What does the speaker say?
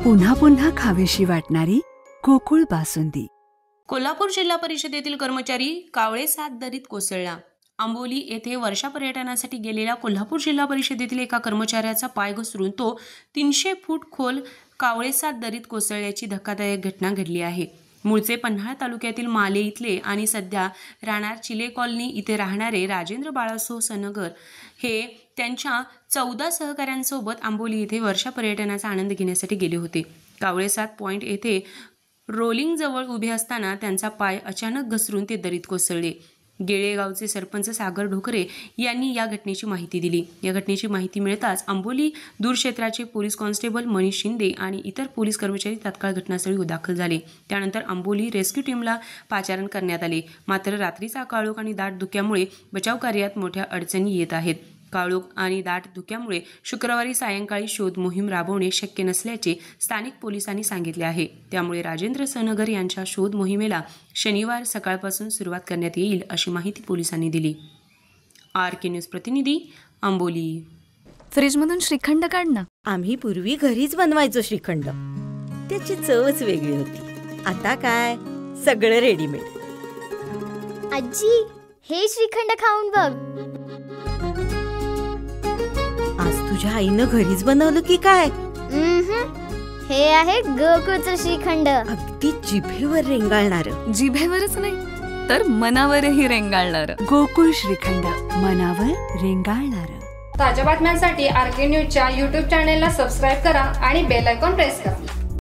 पुन्हा पुन्हा खावीशी वाटणारी गोकुळ बासुंदी. कोल्हापूर जिल्हा परिषदेतील कर्मचारी कावळे सात दरीत कोसळला. आंबोली येथे वर्षा पर्यटनासाठी गेलेल्या कोल्हापूर जिल्हा परिषदेतील एका कर्मचाऱ्याचा पाय घसरून तो 300 फूट खोल कावळेसात दरीत कोसळल्याची धक्कादायक घटना घडली आहे. मूळचे पन्हाळ तालुक्यातील माले इथले आणि सध्या राहणार चिले कॉलनी इथे राहणारे राजेंद्र बाळासो सनगर हे त्यांच्या 14 सहकाऱ्यांसोबत आंबोली येथे वर्षा पर्यटनाचा आनंद घेण्यासाठी गेले होते. कावळेसात पॉईंट येथे रोलिंग जवळ उभे असताना त्यांचा पाय अचानक घसरून ते दरीत कोसळले. गेळेगावचे सरपंच सागर ढोकरे यांनी या घटनेची माहिती दिली. या घटनेची माहिती मिळताच आंबोली दूरक्षेत्राचे पोलीस कॉन्स्टेबल मनीष शिंदे आणि इतर पोलीस कर्मचारी तात्काळ घटनास्थळी दाखल झाले. त्यानंतर आंबोली रेस्क्यू टीमला पाचारण करण्यात आले. मात्र रात्रीचा काळोख आणि दाट धुक्यामुळे बचाव कार्यात मोठ्या अडचणी येत आहेत. काळोख आणि दाट धुक्यामुळे शुक्रवारी सायंकाळी शोध मोहीम राबवणे शक्य नसल्याचे स्थानिक पोलिसांनी सांगितले आहे. त्यामुळे राजेंद्र सनगर यांच्या शोध मोहिमेला शनिवार सकाळपासून सुरुवात करण्यात येईल अशी माहिती पोलिसांनी दिली. RK न्यूज प्रतिनिधी आंबोली. फ्रीजमधून श्रीखंड काढ ना. आम्ही पूर्वी घरीच बनवायचो श्रीखंड, त्याची चवच वेगळी होती. आता काय सगळं रेडीमेड. आजी, हे श्रीखंड खाऊन बघ. आज तुझ्या आईनं घरीच बनवलं की काय? हे आहे गोकुळचं श्रीखंड. अगदी जिभेवर रेंगाळणार. जिभेवरच नाही तर मनावरही रेंगाळणार. गोकुळ श्रीखंड, मनावर रेंगाळणार. ताज्या बातम्यांसाठी RK न्यूजच्या YouTube चॅनेलला सबस्क्राईब करा आणि बेल आयकॉन प्रेस करा.